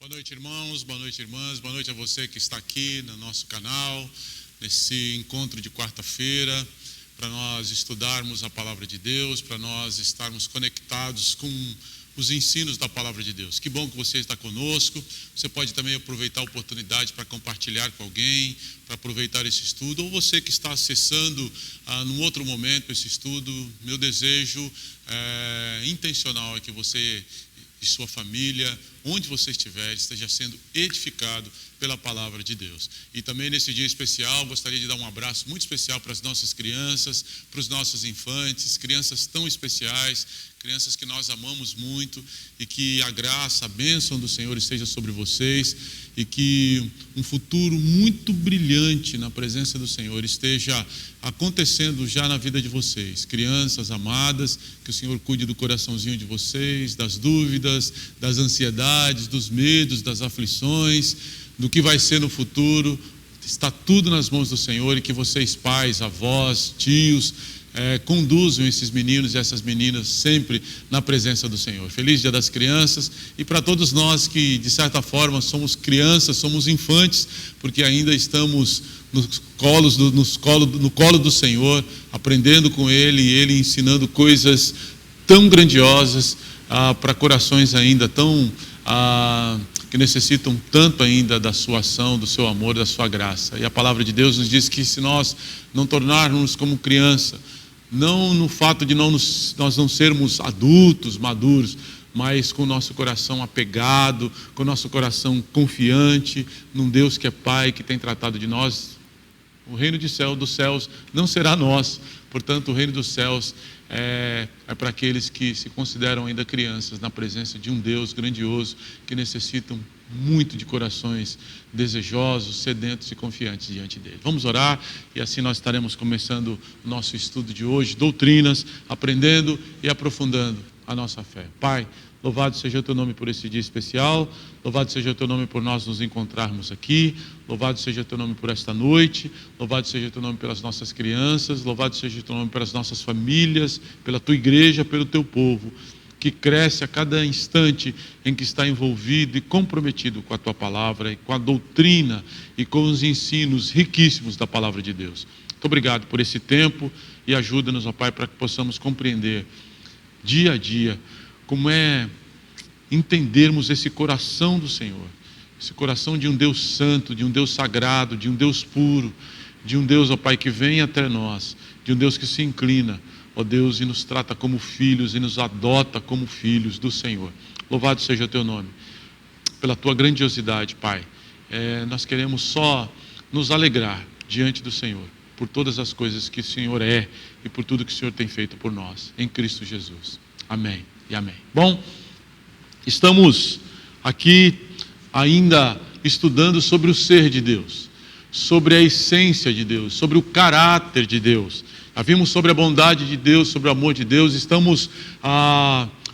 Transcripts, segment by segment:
Boa noite, irmãos, boa noite, irmãs, boa noite a você que está aqui no nosso canal, nesse encontro de quarta-feira, para nós estudarmos a Palavra de Deus, para nós estarmos conectados com os ensinos da Palavra de Deus. Que bom que você está conosco. Você pode também aproveitar a oportunidade para compartilhar com alguém, para aproveitar esse estudo, ou você que está acessando num outro momento esse estudo. Meu desejo intencional é que você e sua família, onde você estiver, esteja sendo edificado pela palavra de Deus. E também nesse dia especial, gostaria de dar um abraço muito especial para as nossas crianças, para os nossos infantes, crianças tão especiais, crianças que nós amamos muito, e que a graça, a bênção do Senhor esteja sobre vocês, e que um futuro muito brilhante na presença do Senhor esteja acontecendo já na vida de vocês. Crianças amadas, que o Senhor cuide do coraçãozinho de vocês, das dúvidas, das ansiedades, dos medos, das aflições, do que vai ser no futuro. Está tudo nas mãos do Senhor, e que vocês, pais, avós, tios, conduzam esses meninos e essas meninas sempre na presença do Senhor. Feliz Dia das Crianças, e para todos nós que de certa forma somos crianças, somos infantes, porque ainda estamos no colo do Senhor, aprendendo com Ele, e Ele ensinando coisas tão grandiosas para corações ainda tão que necessitam tanto ainda da sua ação, do seu amor, da sua graça. E a palavra de Deus nos diz que se nós não tornarmos como criança, não no fato de nós não sermos adultos, maduros, mas com o nosso coração apegado, com o nosso coração confiante num Deus que é Pai, que tem tratado de nós, o reino dos céus não será nosso. Portanto, o reino dos céus é para aqueles que se consideram ainda crianças, na presença de um Deus grandioso, que necessitam muito de corações desejosos, sedentos e confiantes diante dele. Vamos orar, e assim nós estaremos começando o nosso estudo de hoje, doutrinas, aprendendo e aprofundando a nossa fé. Pai, louvado seja o teu nome por esse dia especial, louvado seja o teu nome por nós nos encontrarmos aqui, louvado seja o teu nome por esta noite, louvado seja o teu nome pelas nossas crianças, louvado seja o teu nome pelas nossas famílias, pela tua igreja, pelo teu povo, que cresce a cada instante em que está envolvido e comprometido com a tua palavra, e com a doutrina e com os ensinos riquíssimos da palavra de Deus. Muito obrigado por esse tempo, e ajuda-nos, ó Pai, para que possamos compreender dia a dia como é entendermos esse coração do Senhor, esse coração de um Deus santo, de um Deus sagrado, de um Deus puro, de um Deus, ó Pai, que vem até nós, de um Deus que se inclina, ó Deus, e nos trata como filhos e nos adota como filhos do Senhor. Louvado seja o teu nome, pela tua grandiosidade, Pai. Nós queremos só nos alegrar diante do Senhor, por todas as coisas que o Senhor é e por tudo que o Senhor tem feito por nós, em Cristo Jesus. Amém e amém. Bom, estamos aqui ainda estudando sobre o ser de Deus, sobre a essência de Deus, sobre o caráter de Deus. Já vimos sobre a bondade de Deus, sobre o amor de Deus. Estamos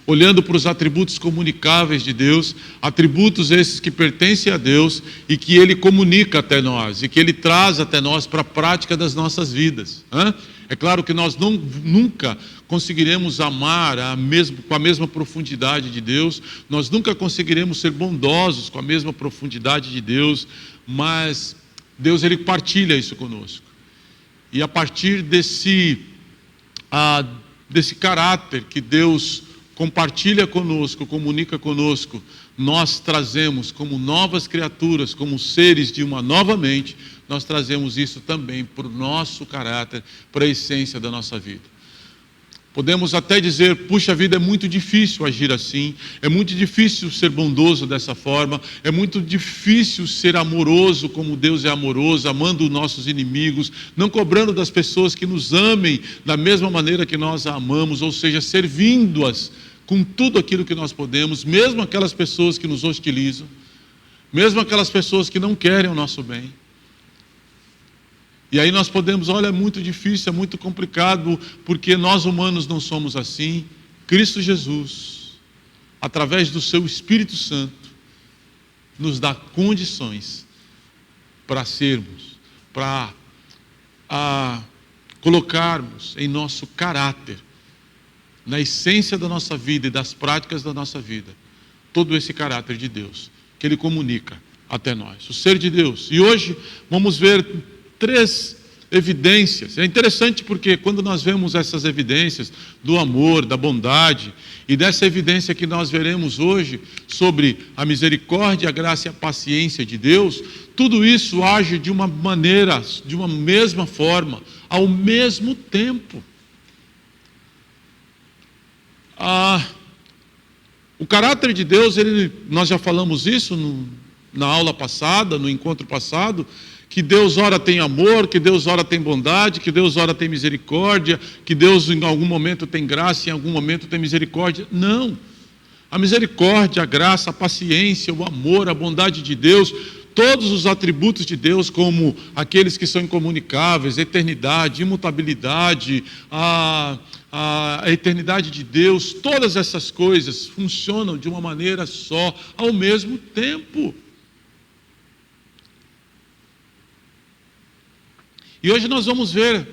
olhando para os atributos comunicáveis de Deus, atributos esses que pertencem a Deus e que Ele comunica até nós, e que Ele traz até nós para a prática das nossas vidas. É claro que nós nunca conseguiremos amar com a mesma profundidade de Deus, nós nunca conseguiremos ser bondosos com a mesma profundidade de Deus, mas Deus, Ele partilha isso conosco. E a partir desse caráter que Deus compartilha conosco, comunica conosco, nós trazemos como novas criaturas, como seres de uma nova mente, nós trazemos isso também para o nosso caráter, para a essência da nossa vida. Podemos até dizer, puxa vida, é muito difícil agir assim, é muito difícil ser bondoso dessa forma, é muito difícil ser amoroso como Deus é amoroso, amando os nossos inimigos, não cobrando das pessoas que nos amem da mesma maneira que nós a amamos, ou seja, servindo-as com tudo aquilo que nós podemos, mesmo aquelas pessoas que nos hostilizam, mesmo aquelas pessoas que não querem o nosso bem. E aí nós podemos, olha, é muito difícil, é muito complicado, porque nós humanos não somos assim. Cristo Jesus, através do seu Espírito Santo, nos dá condições para sermos, para colocarmos em nosso caráter, na essência da nossa vida e das práticas da nossa vida, todo esse caráter de Deus, que Ele comunica até nós, o ser de Deus. E hoje vamos ver 3 evidências. É interessante porque quando nós vemos essas evidências do amor, da bondade, e dessa evidência que nós veremos hoje sobre a misericórdia, a graça e a paciência de Deus, tudo isso age de uma maneira, de uma mesma forma, ao mesmo tempo. O caráter de Deus, nós já falamos isso na aula passada, no encontro passado, que Deus ora tem amor, que Deus ora tem bondade, que Deus ora tem misericórdia, que Deus em algum momento tem graça, em algum momento tem misericórdia. Não. A misericórdia, a graça, a paciência, o amor, a bondade de Deus, todos os atributos de Deus, como aqueles que são incomunicáveis, eternidade, imutabilidade, a eternidade de Deus, todas essas coisas funcionam de uma maneira só, ao mesmo tempo. E hoje nós vamos ver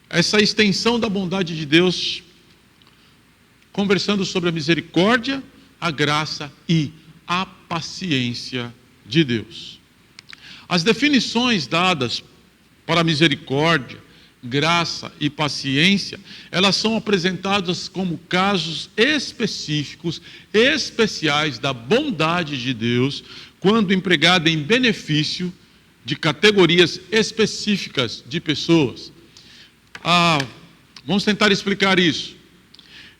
essa extensão da bondade de Deus, conversando sobre a misericórdia, a graça e a paciência de Deus. As definições dadas para a misericórdia, graça e paciência, elas são apresentadas como casos específicos, especiais da bondade de Deus, quando empregada em benefício de categorias específicas de pessoas. Vamos tentar explicar isso.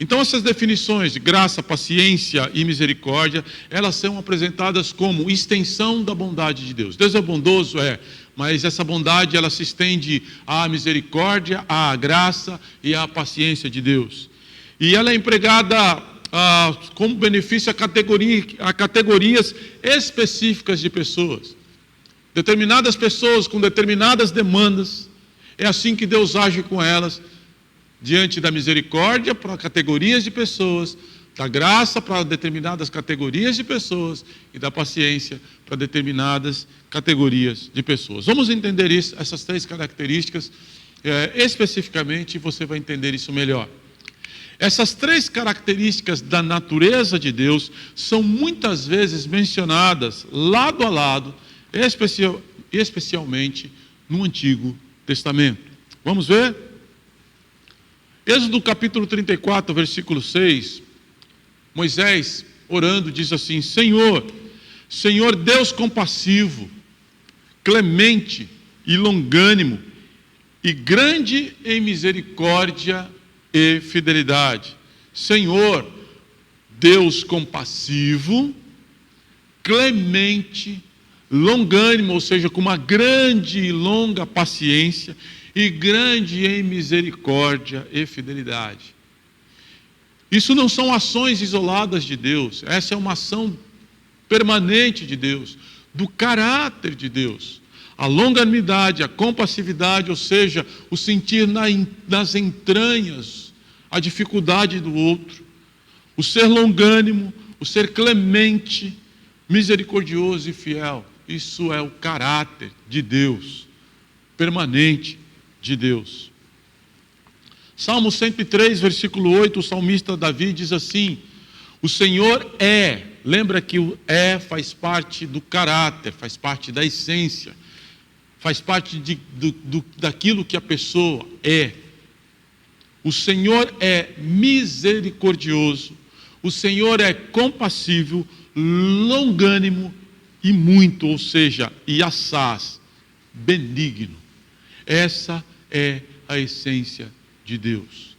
Então, essas definições de graça, paciência e misericórdia, elas são apresentadas como extensão da bondade de Deus. Deus é bondoso? É, mas essa bondade, ela se estende à misericórdia, à graça e à paciência de Deus. E ela é empregada como benefício a categorias específicas de pessoas. Determinadas pessoas com determinadas demandas, é assim que Deus age com elas, diante da misericórdia para categorias de pessoas, da graça para determinadas categorias de pessoas e da paciência para determinadas categorias de pessoas. Vamos entender isso, essas 3 características especificamente, e você vai entender isso melhor. Essas 3 características da natureza de Deus são muitas vezes mencionadas lado a lado, especialmente no Antigo Testamento. Vamos ver? Êxodo capítulo 34, versículo 6, Moisés, orando, diz assim: Senhor Deus compassivo, clemente e longânimo, e grande em misericórdia e fidelidade. Senhor Deus compassivo, clemente, longânimo, ou seja, com uma grande e longa paciência, e grande em misericórdia e fidelidade. Isso não são ações isoladas de Deus, essa é uma ação permanente de Deus, do caráter de Deus. A longanimidade, a compassividade, ou seja, o sentir nas entranhas a dificuldade do outro, o ser longânimo, o ser clemente, misericordioso e fiel. Isso é o caráter de Deus, permanente de Deus. Salmo 103, versículo 8, o salmista Davi diz assim: o Senhor é, lembra que o é faz parte do caráter, faz parte da essência, faz parte daquilo que a pessoa é. O Senhor é misericordioso, o Senhor é compassivo, longânimo e muito, ou seja, e assaz, benigno. Essa é a essência de Deus.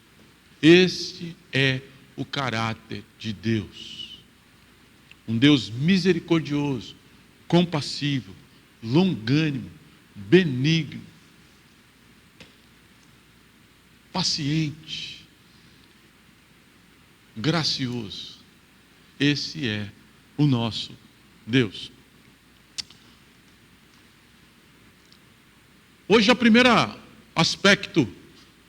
Esse é o caráter de Deus. Um Deus misericordioso, compassivo, longânimo, benigno, paciente, gracioso. Esse é o nosso Deus. Hoje, o primeiro aspecto,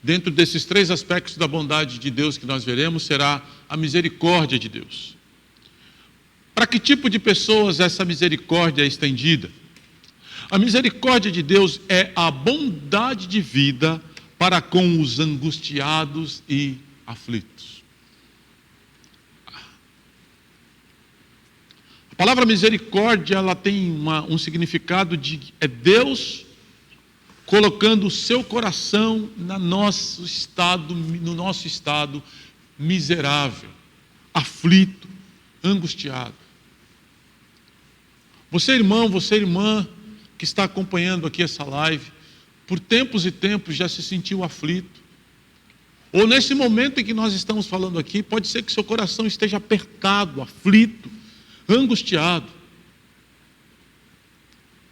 dentro desses 3 aspectos da bondade de Deus que nós veremos, será a misericórdia de Deus. Para que tipo de pessoas essa misericórdia é estendida? A misericórdia de Deus é a bondade de vida para com os angustiados e aflitos. A palavra misericórdia, ela tem um significado de Deus colocando o seu coração no nosso estado miserável, aflito, angustiado. Você, irmão, você, irmã, que está acompanhando aqui essa live, por tempos e tempos já se sentiu aflito. Ou nesse momento em que nós estamos falando aqui, pode ser que seu coração esteja apertado, aflito, angustiado.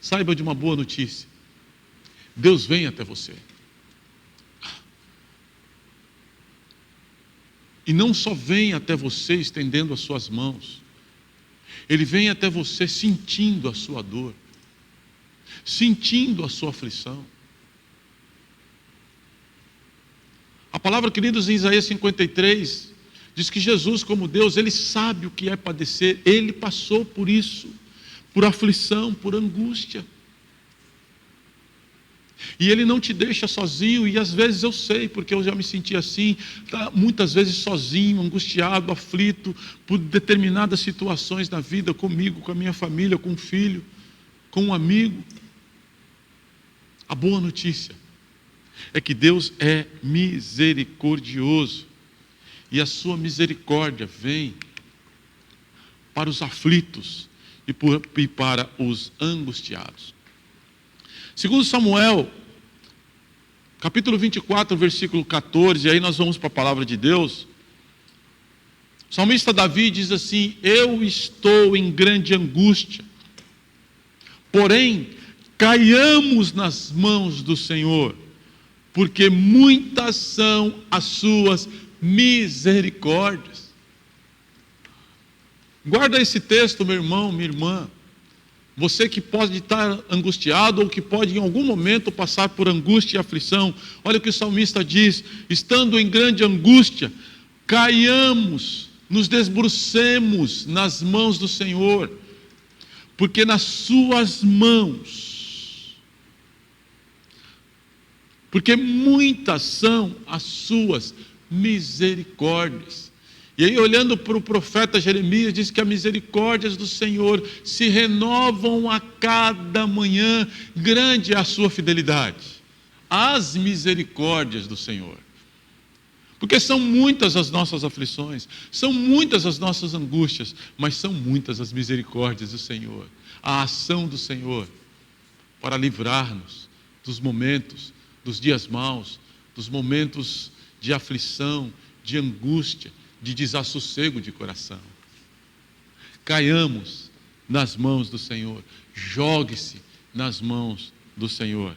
Saiba de uma boa notícia. Deus vem até você. E não só vem até você estendendo as suas mãos. Ele vem até você sentindo a sua dor, sentindo a sua aflição. A palavra, queridos, em Isaías 53, diz que Jesus, como Deus, Ele sabe o que é padecer. Ele passou por isso, por aflição, por angústia. E Ele não te deixa sozinho, e às vezes eu sei, porque eu já me senti assim, muitas vezes sozinho, angustiado, aflito, por determinadas situações na vida, comigo, com a minha família, com um filho, com um amigo. A boa notícia é que Deus é misericordioso, e a sua misericórdia vem para os aflitos e para os angustiados. Segundo Samuel, capítulo 24, versículo 14, e aí nós vamos para a palavra de Deus. O salmista Davi diz assim: eu estou em grande angústia, porém caiamos nas mãos do Senhor, porque muitas são as suas misericórdias. Guarda esse texto, meu irmão, minha irmã. Você que pode estar angustiado ou que pode em algum momento passar por angústia e aflição. Olha o que o salmista diz: estando em grande angústia, caiamos, nos debrucemos nas mãos do Senhor, porque nas suas mãos, porque muitas são as suas misericórdias. E aí, olhando para o profeta Jeremias, diz que as misericórdias do Senhor se renovam a cada manhã, grande é a sua fidelidade. As misericórdias do Senhor. Porque são muitas as nossas aflições, são muitas as nossas angústias, mas são muitas as misericórdias do Senhor. A ação do Senhor para livrar-nos dos momentos, dos dias maus, dos momentos de aflição, de angústia, de desassossego de coração. Caiamos nas mãos do Senhor. Jogue-se nas mãos do Senhor.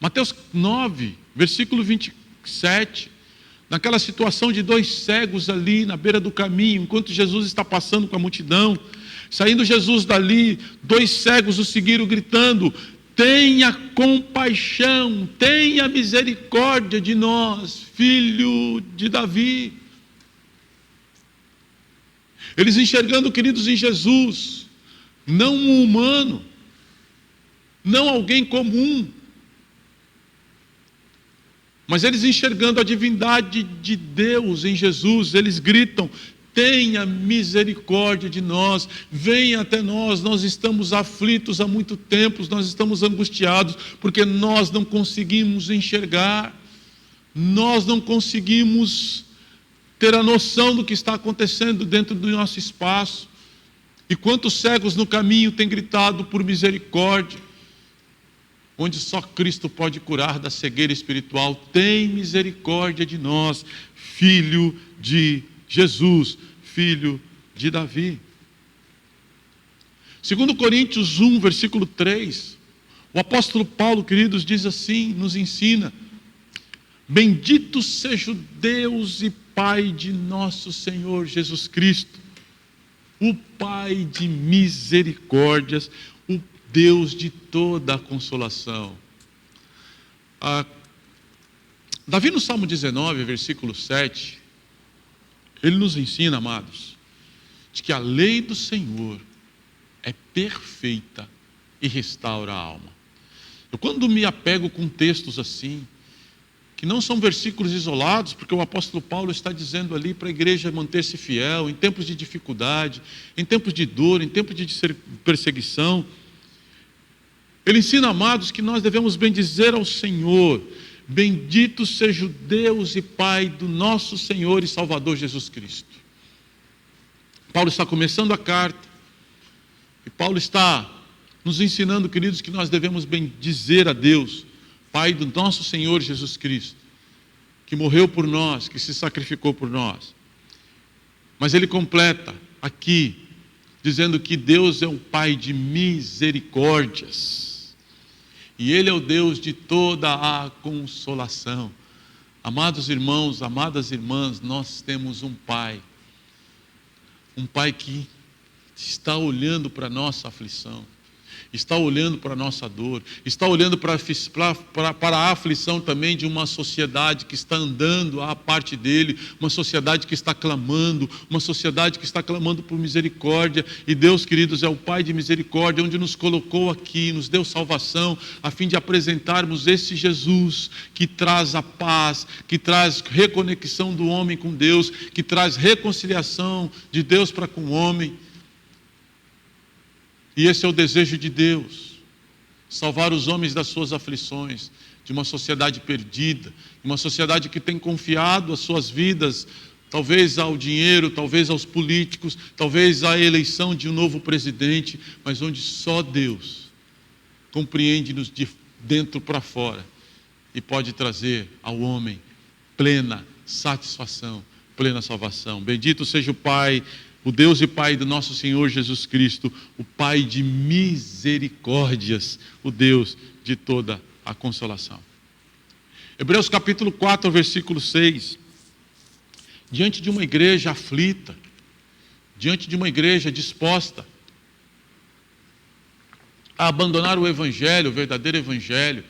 Mateus 9, versículo 27. Naquela situação de dois cegos ali na beira do caminho, enquanto Jesus está passando com a multidão. Saindo Jesus dali, dois cegos o seguiram gritando: tenha compaixão, tenha misericórdia de nós, filho de Davi. Eles enxergando, queridos, em Jesus, não um humano, não alguém comum, mas eles enxergando a divindade de Deus em Jesus, eles gritam: tenha misericórdia de nós, venha até nós, nós estamos aflitos há muito tempo, nós estamos angustiados, porque nós não conseguimos enxergar, nós não conseguimos ter a noção do que está acontecendo dentro do nosso espaço. E quantos cegos no caminho têm gritado por misericórdia, onde só Cristo pode curar da cegueira espiritual. Tem misericórdia de nós, filho de Jesus, filho de Davi. Segundo Coríntios 1, versículo 3, o apóstolo Paulo, queridos, diz assim, nos ensina: bendito seja o Deus e Pai de nosso Senhor Jesus Cristo, o Pai de misericórdias, o Deus de toda a consolação. Davi, no Salmo 19, versículo 7, ele nos ensina, amados, de que a lei do Senhor é perfeita e restaura a alma. Eu, quando me apego com textos assim, que não são versículos isolados, porque o apóstolo Paulo está dizendo ali para a igreja manter-se fiel em tempos de dificuldade, em tempos de dor, em tempos de perseguição. Ele ensina, amados, que nós devemos bendizer ao Senhor. Bendito seja o Deus e Pai do nosso Senhor e Salvador Jesus Cristo. Paulo está começando a carta, e Paulo está nos ensinando, queridos, que nós devemos bendizer a Deus, Pai do nosso Senhor Jesus Cristo, que morreu por nós, que se sacrificou por nós. Mas ele completa aqui, dizendo que Deus é um Pai de misericórdias, e Ele é o Deus de toda a consolação. Amados irmãos, amadas irmãs, nós temos um Pai que está olhando para a nossa aflição, está olhando para a nossa dor, está olhando para a aflição também de uma sociedade que está andando à parte dele, uma sociedade que está clamando, por misericórdia. E Deus, queridos, é o Pai de misericórdia, onde nos colocou aqui, nos deu salvação, a fim de apresentarmos esse Jesus que traz a paz, que traz reconexão do homem com Deus, que traz reconciliação de Deus para com o homem. E esse é o desejo de Deus, salvar os homens das suas aflições, de uma sociedade perdida, uma sociedade que tem confiado as suas vidas, talvez ao dinheiro, talvez aos políticos, talvez à eleição de um novo presidente, mas onde só Deus compreende-nos de dentro para fora e pode trazer ao homem plena satisfação, plena salvação. Bendito seja o Pai, o Deus e Pai do nosso Senhor Jesus Cristo, o Pai de misericórdias, o Deus de toda a consolação. Hebreus capítulo 4, versículo 6. Diante de uma igreja aflita, diante de uma igreja disposta a abandonar o Evangelho, o verdadeiro Evangelho,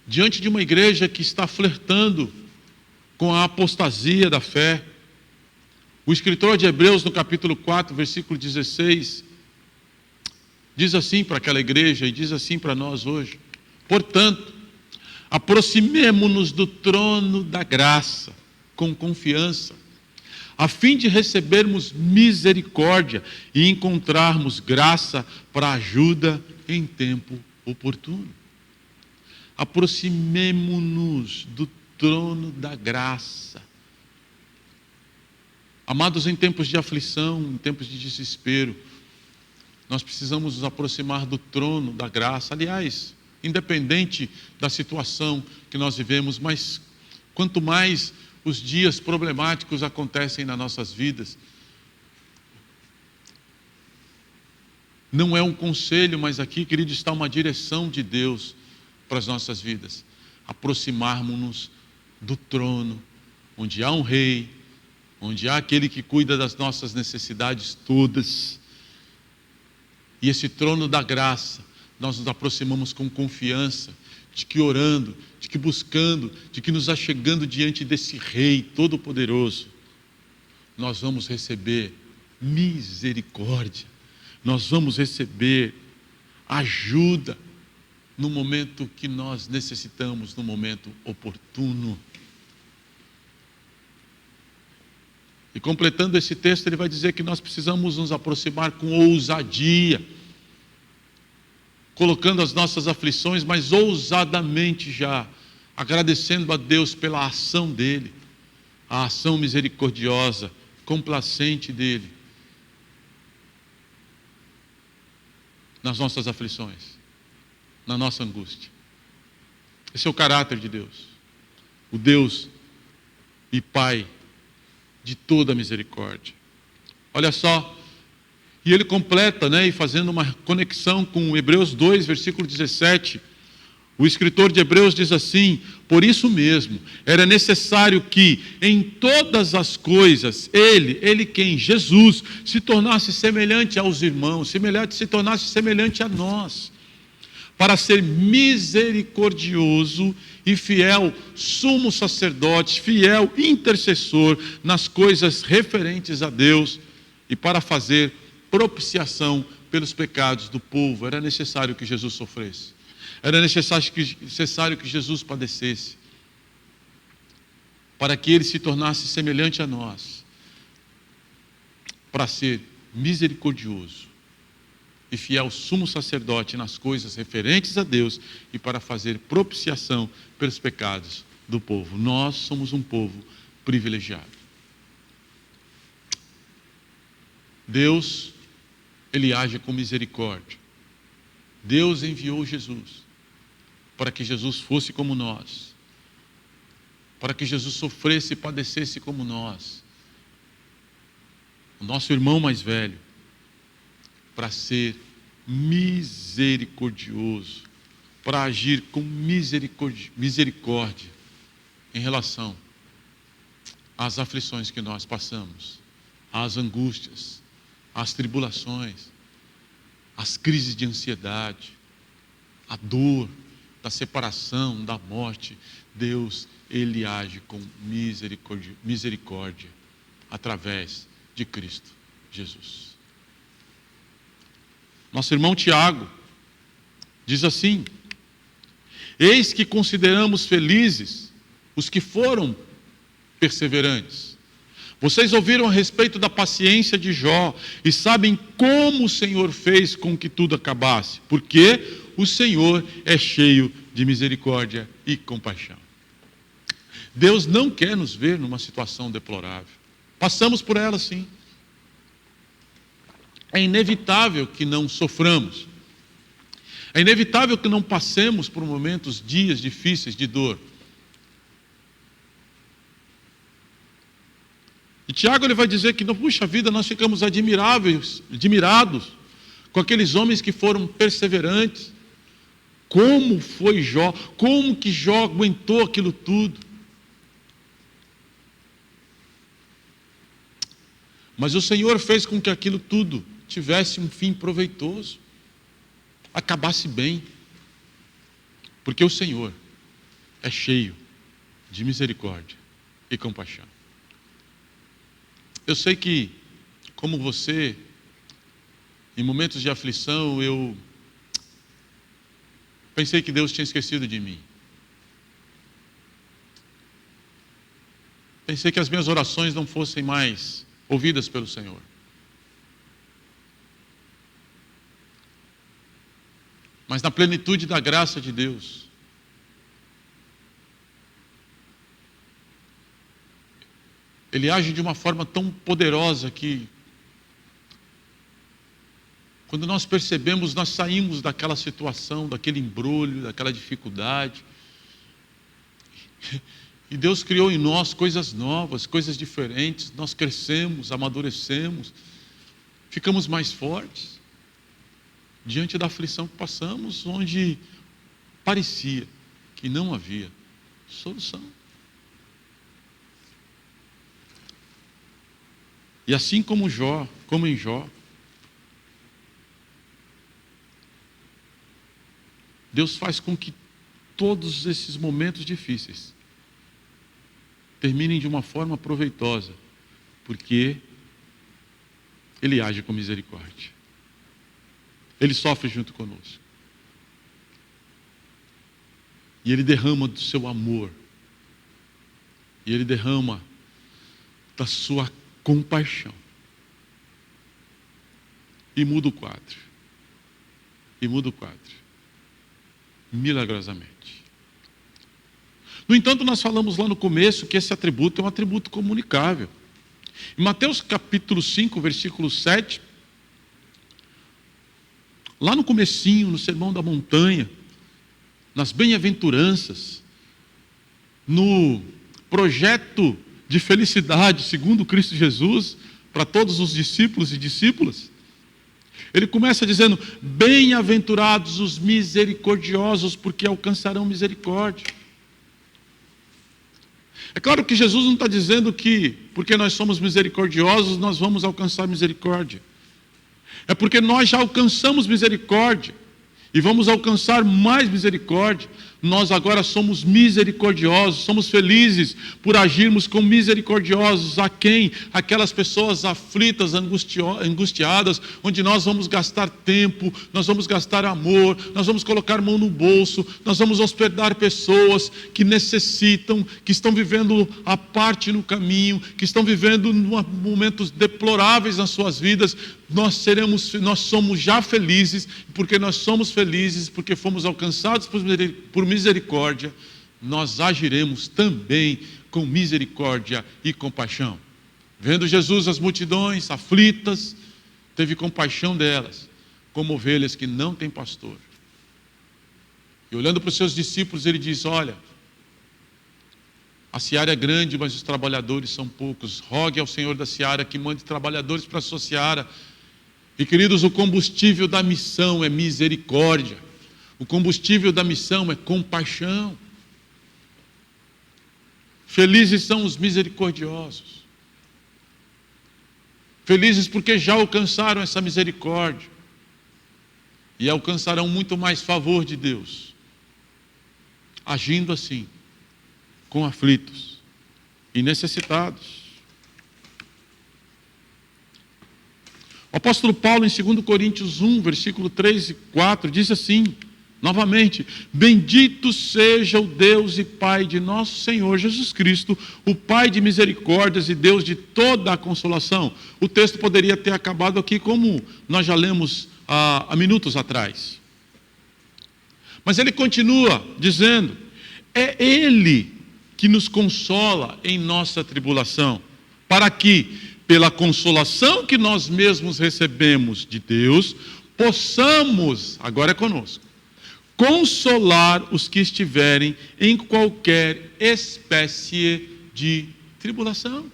diante de uma igreja que está flertando com a apostasia da fé, o escritor de Hebreus, no capítulo 4, versículo 16, diz assim para aquela igreja e diz assim para nós hoje: portanto, aproximemo-nos do trono da graça com confiança, a fim de recebermos misericórdia e encontrarmos graça para ajuda em tempo oportuno. Aproximemo-nos do trono da graça. Amados, em tempos de aflição, em tempos de desespero, nós precisamos nos aproximar do trono da graça. Aliás, independente da situação que nós vivemos, mas quanto mais os dias problemáticos acontecem nas nossas vidas, não é um conselho, mas aqui, querido, está uma direção de Deus para as nossas vidas. Aproximarmos-nos do trono, onde há um rei, onde há aquele que cuida das nossas necessidades todas. E esse trono da graça, nós nos aproximamos com confiança, de que orando, de que buscando, de que nos achegando diante desse Rei Todo-Poderoso, nós vamos receber misericórdia, nós vamos receber ajuda no momento que nós necessitamos, no momento oportuno. E completando esse texto, ele vai dizer que nós precisamos nos aproximar com ousadia, colocando as nossas aflições, mas ousadamente já, agradecendo a Deus pela ação dele, a ação misericordiosa, complacente dele, nas nossas aflições, na nossa angústia. Esse é o caráter de Deus, o Deus e Pai de toda a misericórdia. Olha só, e ele completa, e fazendo uma conexão com Hebreus 2, versículo 17, o escritor de Hebreus diz assim: por isso mesmo, era necessário que em todas as coisas, ele quem? Jesus, se tornasse semelhante aos irmãos, se tornasse semelhante a nós, para ser misericordioso e fiel sumo sacerdote, fiel intercessor nas coisas referentes a Deus e para fazer propiciação pelos pecados do povo. Era necessário que Jesus sofresse, era necessário que Jesus padecesse. para que ele se tornasse semelhante a nós, para ser misericordioso e fiel sumo sacerdote nas coisas referentes a Deus e para fazer propiciação pelos pecados do povo. Nós somos um povo privilegiado. Deus, ele age com misericórdia. Deus enviou Jesus para que Jesus fosse como nós, para que Jesus sofresse e padecesse como nós, o nosso irmão mais velho, para ser misericordioso, para agir com misericórdia em relação às aflições que nós passamos, às angústias, às tribulações, às crises de ansiedade, à dor, da separação, da morte. Deus, ele age com misericórdia através de Cristo Jesus. Nosso irmão Tiago diz assim: eis que consideramos felizes os que foram perseverantes. Vocês ouviram a respeito da paciência de Jó e sabem como o Senhor fez com que tudo acabasse, porque o Senhor é cheio de misericórdia e compaixão. Deus não quer nos ver numa situação deplorável. Passamos por ela, sim. É inevitável que não soframos. É inevitável que não passemos por momentos, dias difíceis de dor. E Tiago, ele vai dizer que, puxa vida, nós ficamos admirados com aqueles homens que foram perseverantes. Como foi Jó? Como que Jó aguentou aquilo tudo? Mas o Senhor fez com que aquilo tudo tivesse um fim proveitoso, acabasse bem, porque o Senhor é cheio de misericórdia e compaixão. Eu sei que, como você, em momentos de aflição, eu pensei que Deus tinha esquecido de mim. Pensei que as minhas orações não fossem mais ouvidas pelo Senhor. Mas na plenitude da graça de Deus, Ele age de uma forma tão poderosa que, quando nós percebemos, nós saímos daquela situação, daquele embrulho, daquela dificuldade. E Deus criou em nós coisas novas, coisas diferentes. Nós crescemos, amadurecemos, ficamos mais fortes diante da aflição que passamos, onde parecia que não havia solução. E assim como em Jó, Deus faz com que todos esses momentos difíceis terminem de uma forma proveitosa, porque Ele age com misericórdia. Ele sofre junto conosco. E Ele derrama do seu amor. E Ele derrama da sua compaixão. E muda o quadro. Milagrosamente. No entanto, nós falamos lá no começo que esse atributo é um atributo comunicável. Em Mateus capítulo 5, versículo 7, lá no comecinho, no Sermão da Montanha, nas bem-aventuranças, no projeto de felicidade segundo Cristo Jesus, para todos os discípulos e discípulas, ele começa dizendo: bem-aventurados os misericordiosos, porque alcançarão misericórdia. É claro que Jesus não está dizendo que, porque nós somos misericordiosos, nós vamos alcançar misericórdia. É porque nós já alcançamos misericórdia, e vamos alcançar mais misericórdia, Nós agora somos misericordiosos, somos felizes por agirmos como misericordiosos. A quem? Aquelas pessoas aflitas, angustiadas, onde nós vamos gastar tempo, nós vamos gastar amor, nós vamos colocar mão no bolso, nós vamos hospedar pessoas que necessitam, que estão vivendo a parte no caminho, que estão vivendo momentos deploráveis nas suas vidas. Nós somos já felizes, porque nós somos felizes, porque fomos alcançados por misericórdia, nós agiremos também com misericórdia e compaixão. Vendo Jesus as multidões aflitas, teve compaixão delas, como ovelhas que não têm pastor. E olhando para os seus discípulos, ele diz: olha, a seara é grande, mas os trabalhadores são poucos. Rogue ao Senhor da seara que mande trabalhadores para a sua seara. E queridos, o combustível da missão é misericórdia. O combustível da missão é compaixão. Felizes são os misericordiosos. Felizes porque já alcançaram essa misericórdia. E alcançarão muito mais favor de Deus, agindo assim, com aflitos e necessitados. O apóstolo Paulo, em 2 Coríntios 1, versículo 3 e 4, diz assim, novamente: bendito seja o Deus e Pai de nosso Senhor Jesus Cristo, o Pai de misericórdias e Deus de toda a consolação. O texto poderia ter acabado aqui, como nós já lemos há minutos atrás. Mas ele continua dizendo: é Ele que nos consola em nossa tribulação, para que, pela consolação que nós mesmos recebemos de Deus, possamos, agora é conosco, consolar os que estiverem em qualquer espécie de tribulação.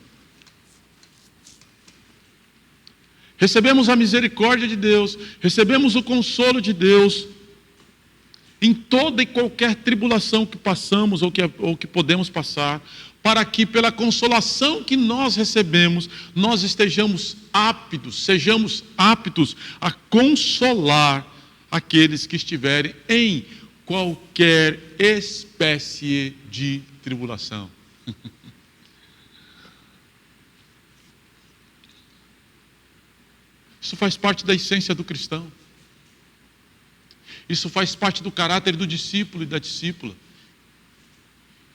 Recebemos a misericórdia de Deus, recebemos o consolo de Deus em toda e qualquer tribulação que passamos ou que podemos passar, para que pela consolação que nós recebemos, nós sejamos aptos a consolar aqueles que estiverem em qualquer espécie de tribulação. Isso faz parte da essência do cristão. Isso faz parte do caráter do discípulo e da discípula.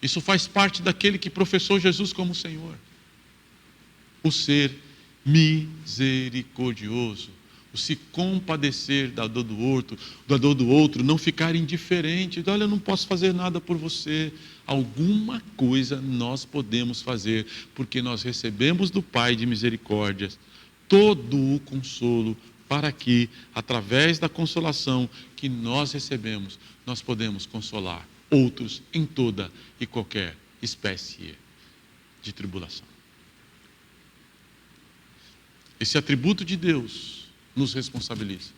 Isso faz parte daquele que professou Jesus como Senhor. O ser misericordioso, o se compadecer da dor do outro, não ficar indiferente. Olha, eu não posso fazer nada por você. Alguma coisa nós podemos fazer, porque nós recebemos do Pai de misericórdias todo o consolo, para que, através da consolação que nós recebemos, nós podemos consolar outros em toda e qualquer espécie de tribulação. Esse atributo de Deus nos responsabiliza,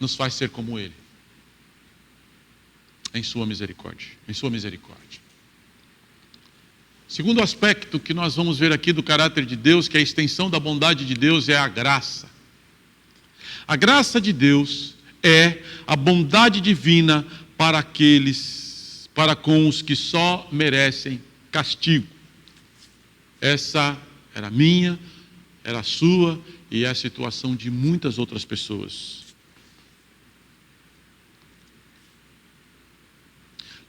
nos faz ser como Ele, em sua misericórdia, Segundo aspecto que nós vamos ver aqui do caráter de Deus, que é a extensão da bondade de Deus, é a graça. A graça de Deus é a bondade divina para com os que só merecem castigo. Essa era a minha, era a sua e é a situação de muitas outras pessoas.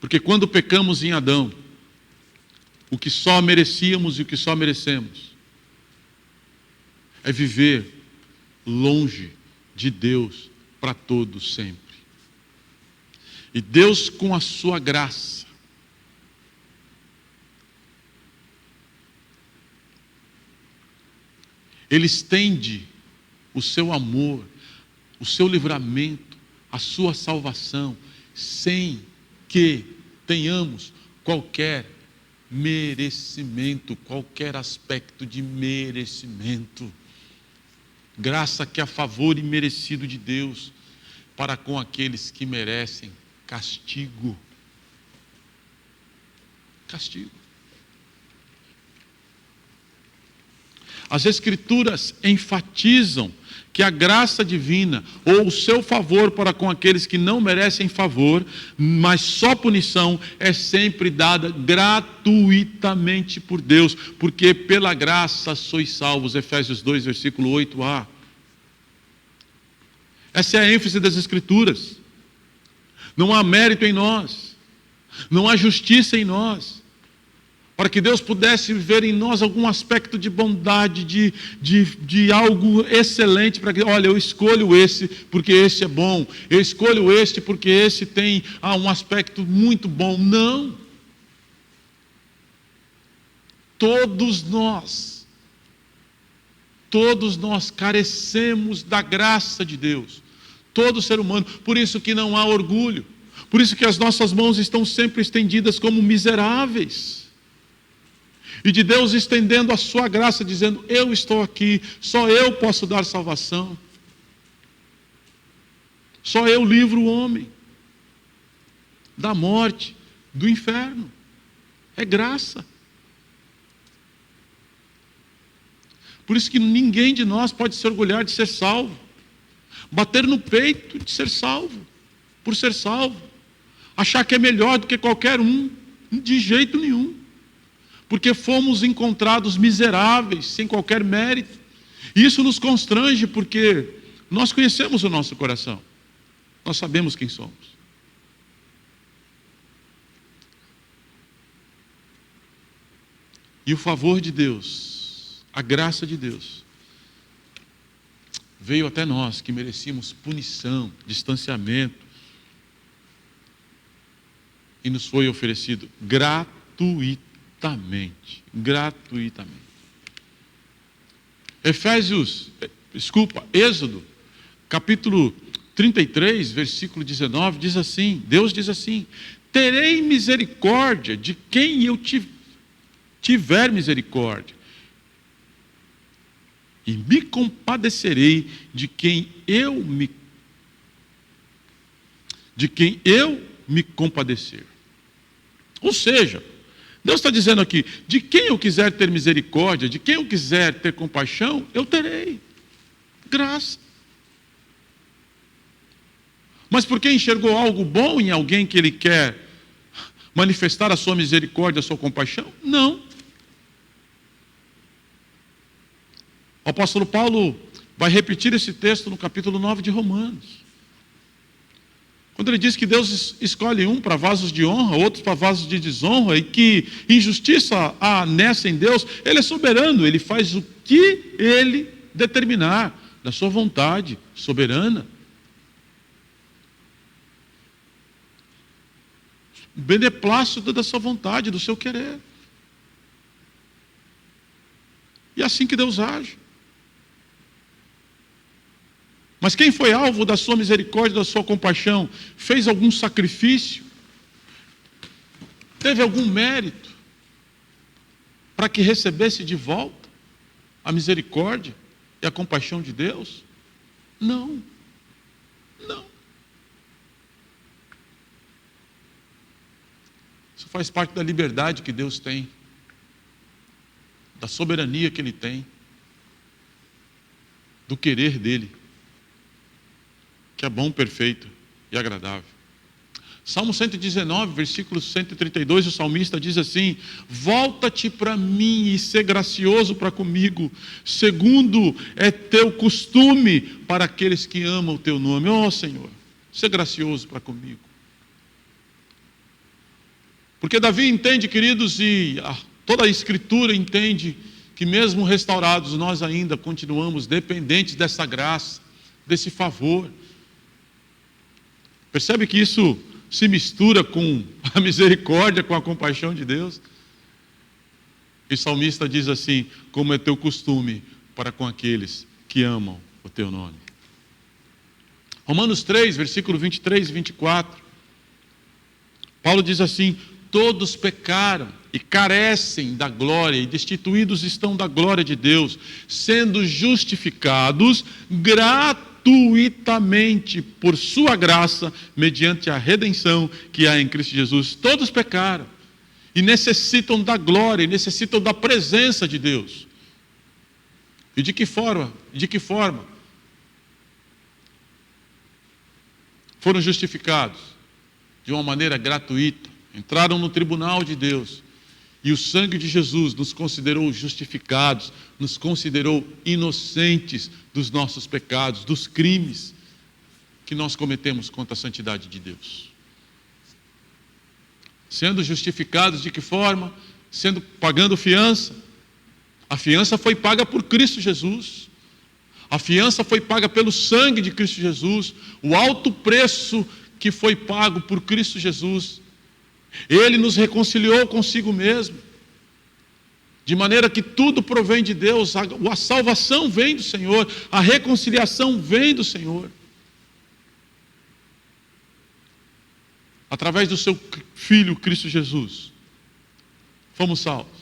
Porque quando pecamos em Adão, o que só merecíamos e o que só merecemos é viver longe de Deus para todos sempre. E Deus, com a sua graça, Ele estende o seu amor, o seu livramento, a sua salvação, sem que tenhamos qualquer merecimento, qualquer aspecto de merecimento. Graça que é a favor imerecido de Deus para com aqueles que merecem castigo. Castigo. As Escrituras enfatizam que a graça divina, ou o seu favor para com aqueles que não merecem favor, mas só punição, é sempre dada gratuitamente por Deus, porque pela graça sois salvos, Efésios 2, versículo 8a. Essa é a ênfase das Escrituras. Não há mérito em nós, não há justiça em nós, para que Deus pudesse ver em nós algum aspecto de bondade, de algo excelente, para que, olha, eu escolho esse porque esse é bom, eu escolho este porque esse tem um aspecto muito bom. Não. Todos nós carecemos da graça de Deus, todo ser humano. Por isso que não há orgulho, por isso que as nossas mãos estão sempre estendidas como miseráveis, e de Deus estendendo a sua graça, dizendo: eu estou aqui, só eu posso dar salvação, só eu livro o homem da morte, do inferno. É graça. Por isso que ninguém de nós pode se orgulhar de ser salvo, bater no peito de ser salvo, por ser salvo, achar que é melhor do que qualquer um, de jeito nenhum, porque fomos encontrados miseráveis, sem qualquer mérito. E isso nos constrange, porque nós conhecemos o nosso coração, nós sabemos quem somos. E o favor de Deus, a graça de Deus, veio até nós que merecíamos punição, distanciamento, e nos foi oferecido gratuitamente. Êxodo, capítulo 33, versículo 19, diz assim, Deus diz assim: terei misericórdia de quem eu tiver misericórdia, e me compadecerei de quem eu me compadecer. Ou seja, Deus está dizendo aqui: de quem eu quiser ter misericórdia, de quem eu quiser ter compaixão, eu terei graça. Mas porque enxergou algo bom em alguém que ele quer manifestar a sua misericórdia, a sua compaixão? Não. O apóstolo Paulo vai repetir esse texto no capítulo 9 de Romanos, quando ele diz que Deus escolhe um para vasos de honra, outros para vasos de desonra, e que injustiça há nessa em Deus. Ele é soberano, ele faz o que ele determinar, da sua vontade soberana. O beneplácito da sua vontade, do seu querer. E é assim que Deus age. Mas quem foi alvo da sua misericórdia, da sua compaixão, fez algum sacrifício, teve algum mérito, para que recebesse de volta a misericórdia e a compaixão de Deus? Não. Isso faz parte da liberdade que Deus tem, da soberania que Ele tem, do querer dEle, que é bom, perfeito e agradável. Salmo 119, versículo 132, o salmista diz assim: volta-te para mim e sê gracioso para comigo, segundo é teu costume para aqueles que amam o teu nome. Ó Senhor, sê gracioso para comigo. Porque Davi entende, queridos, e toda a Escritura entende, que mesmo restaurados, nós ainda continuamos dependentes dessa graça, desse favor. Percebe que isso se mistura com a misericórdia, com a compaixão de Deus? E o salmista diz assim: como é teu costume para com aqueles que amam o teu nome. Romanos 3, versículo 23 e 24. Paulo diz assim: todos pecaram e carecem da glória, e destituídos estão da glória de Deus, sendo justificados gratuitamente por sua graça, mediante a redenção que há em Cristo Jesus. Todos pecaram e necessitam da glória, e necessitam da presença de Deus. E de que forma? Foram justificados? De uma maneira gratuita. Entraram no tribunal de Deus. E o sangue de Jesus nos considerou justificados, nos considerou inocentes dos nossos pecados, dos crimes que nós cometemos contra a santidade de Deus. Sendo justificados de que forma? Pagando fiança. A fiança foi paga por Cristo Jesus. A fiança foi paga pelo sangue de Cristo Jesus. O alto preço que foi pago por Cristo Jesus. Ele nos reconciliou consigo mesmo. De maneira que tudo provém de Deus. A salvação vem do Senhor. A reconciliação vem do Senhor. Através do seu Filho, Cristo Jesus, fomos salvos.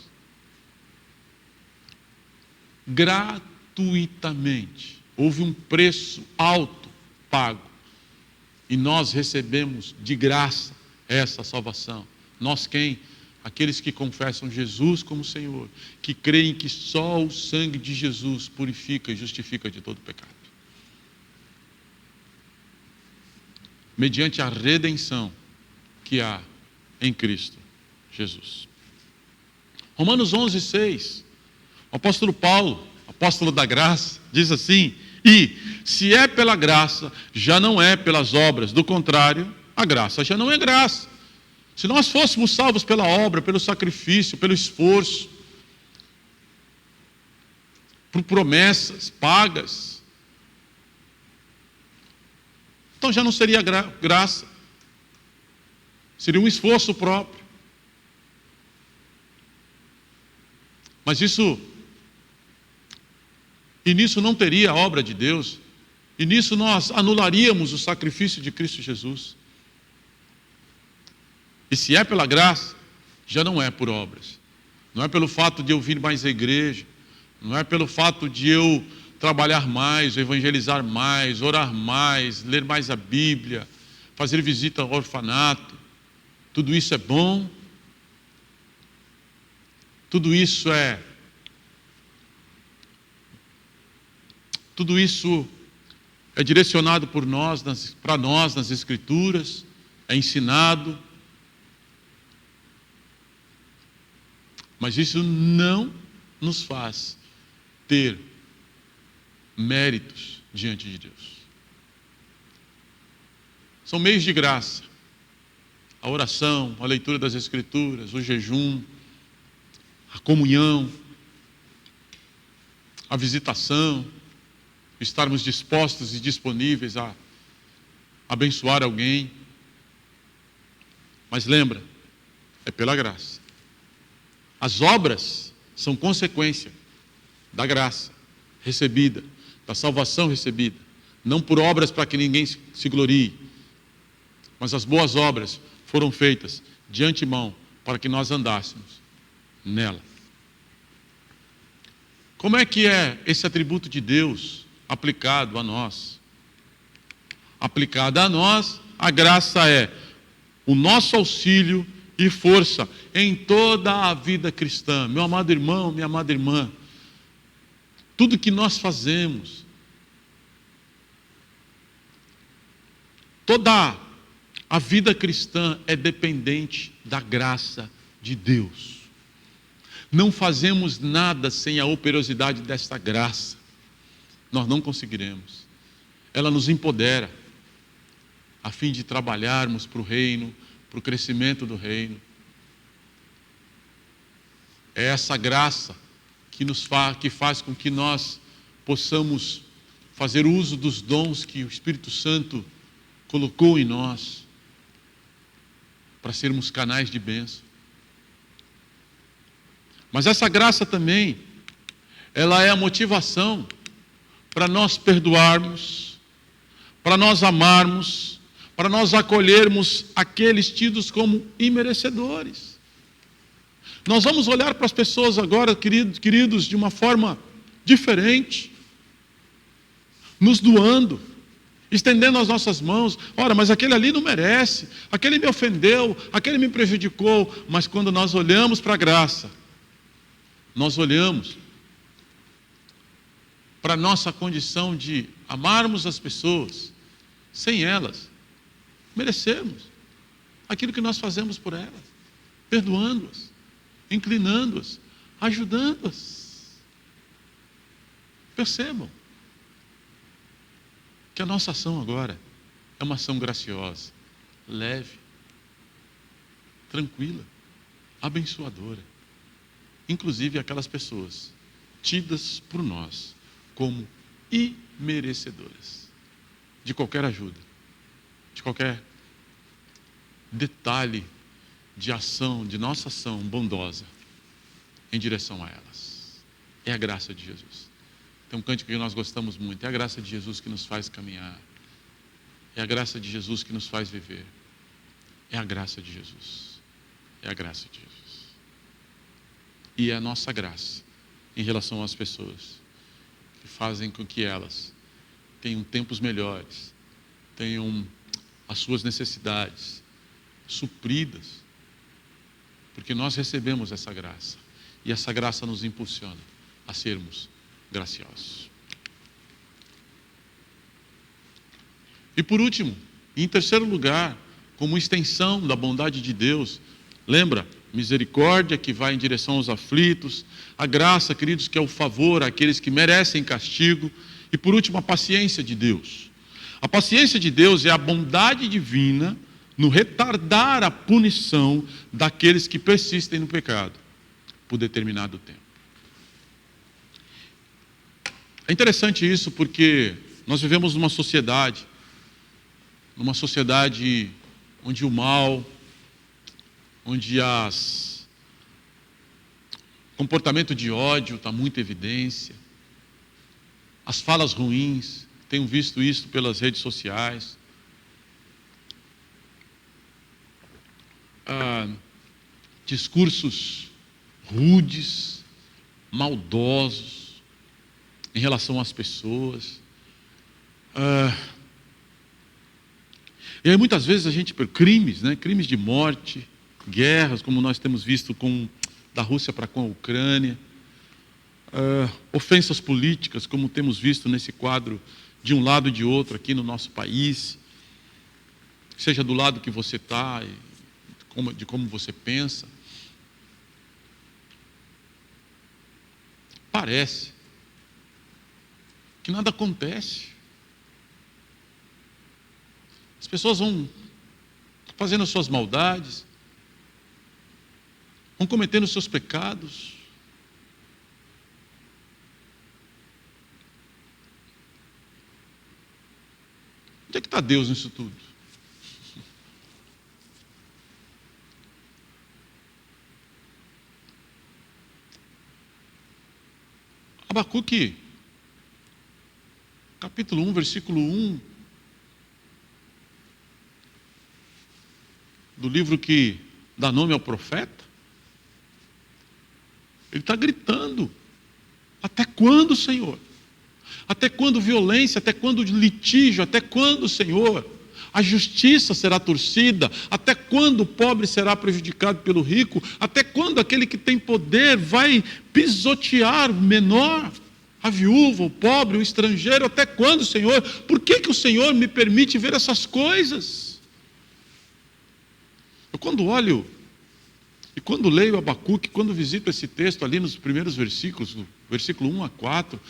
Gratuitamente. Houve um preço alto pago. E nós recebemos de graça essa salvação. Nós quem? Aqueles que confessam Jesus como Senhor, que creem que só o sangue de Jesus purifica e justifica de todo pecado. Mediante a redenção que há em Cristo Jesus. Romanos 11:6. O apóstolo Paulo, apóstolo da graça, diz assim: e se é pela graça, já não é pelas obras, do contrário, a graça já não é graça. Se nós fôssemos salvos pela obra, pelo sacrifício, pelo esforço, por promessas pagas, então já não seria graça. Seria um esforço próprio. Mas nisso não teria a obra de Deus. E nisso nós anularíamos o sacrifício de Cristo Jesus. E se é pela graça, já não é por obras. Não é pelo fato de eu vir mais à igreja. Não é pelo fato de eu trabalhar mais, evangelizar mais, orar mais, ler mais a Bíblia, fazer visita ao orfanato. Tudo isso é bom. Tudo isso é direcionado para nós nas Escrituras, é ensinado. Mas isso não nos faz ter méritos diante de Deus. São meios de graça. A oração, a leitura das Escrituras, o jejum, a comunhão, a visitação, estarmos dispostos e disponíveis a abençoar alguém. Mas lembra, é pela graça. As obras são consequência da graça recebida, da salvação recebida. Não por obras para que ninguém se glorie, mas as boas obras foram feitas de antemão para que nós andássemos nela. Como é que é esse atributo de Deus aplicado a nós? Aplicada a nós, a graça é o nosso auxílio e força em toda a vida cristã. Meu amado irmão, minha amada irmã, tudo que nós fazemos, toda a vida cristã é dependente da graça de Deus. Não fazemos nada sem a operosidade desta graça. Nós não conseguiremos. Ela nos empodera a fim de trabalharmos para o reino, para o crescimento do reino. É essa graça que faz com que nós possamos fazer uso dos dons que o Espírito Santo colocou em nós, para sermos canais de bênção. Mas essa graça também, ela é a motivação para nós perdoarmos, para nós amarmos, para nós acolhermos aqueles tidos como imerecedores. Nós vamos olhar para as pessoas agora, queridos, de uma forma diferente, nos doando, estendendo as nossas mãos. Ora, mas aquele ali não merece, aquele me ofendeu, aquele me prejudicou. Mas quando nós olhamos para a graça, nós olhamos para a nossa condição de amarmos as pessoas, sem elas merecermos aquilo que nós fazemos por elas, perdoando-as, inclinando-as, ajudando-as. Percebam que a nossa ação agora é uma ação graciosa, leve, tranquila, abençoadora. Inclusive aquelas pessoas tidas por nós como imerecedoras de qualquer ajuda, de qualquer detalhe de ação, de nossa ação bondosa em direção a elas. É a graça de Jesus. Tem um cântico que nós gostamos muito, é a graça de Jesus que nos faz caminhar, é a graça de Jesus que nos faz viver, é a graça de Jesus, é a graça de Jesus. E é a nossa graça em relação às pessoas que fazem com que elas tenham tempos melhores, tenham as suas necessidades supridas, porque nós recebemos essa graça, e essa graça nos impulsiona a sermos graciosos. E por último, em terceiro lugar, como extensão da bondade de Deus, lembra? Misericórdia que vai em direção aos aflitos, a graça, queridos, que é o favor àqueles que merecem castigo, e por último, a paciência de Deus. A paciência de Deus é a bondade divina no retardar a punição daqueles que persistem no pecado por determinado tempo. É interessante isso porque nós vivemos numa sociedade onde o mal, onde o comportamento de ódio está muito em evidência, as falas ruins, tenho visto isso pelas redes sociais, discursos rudes, maldosos em relação às pessoas. E aí muitas vezes a gente crimes, né? Crimes de morte, guerras, como nós temos visto da Rússia para com a Ucrânia, ofensas políticas, como temos visto nesse quadro de um lado e de outro aqui no nosso país, seja do lado que você está, de como você pensa. Parece que nada acontece. As pessoas vão fazendo as suas maldades, vão cometendo os seus pecados. Onde é que está Deus nisso tudo? Abacuque, capítulo 1, versículo 1, do livro que dá nome ao profeta, ele está gritando: até quando, Senhor? Até quando violência? Até quando litígio? Até quando, Senhor, a justiça será torcida? Até quando o pobre será prejudicado pelo rico? Até quando aquele que tem poder vai pisotear o menor, a viúva, o pobre, o estrangeiro? Até quando, Senhor? Por que o Senhor me permite ver essas coisas? Eu quando olho e quando leio Abacuque, quando visito esse texto ali nos primeiros versículos, do versículo 1 a 4,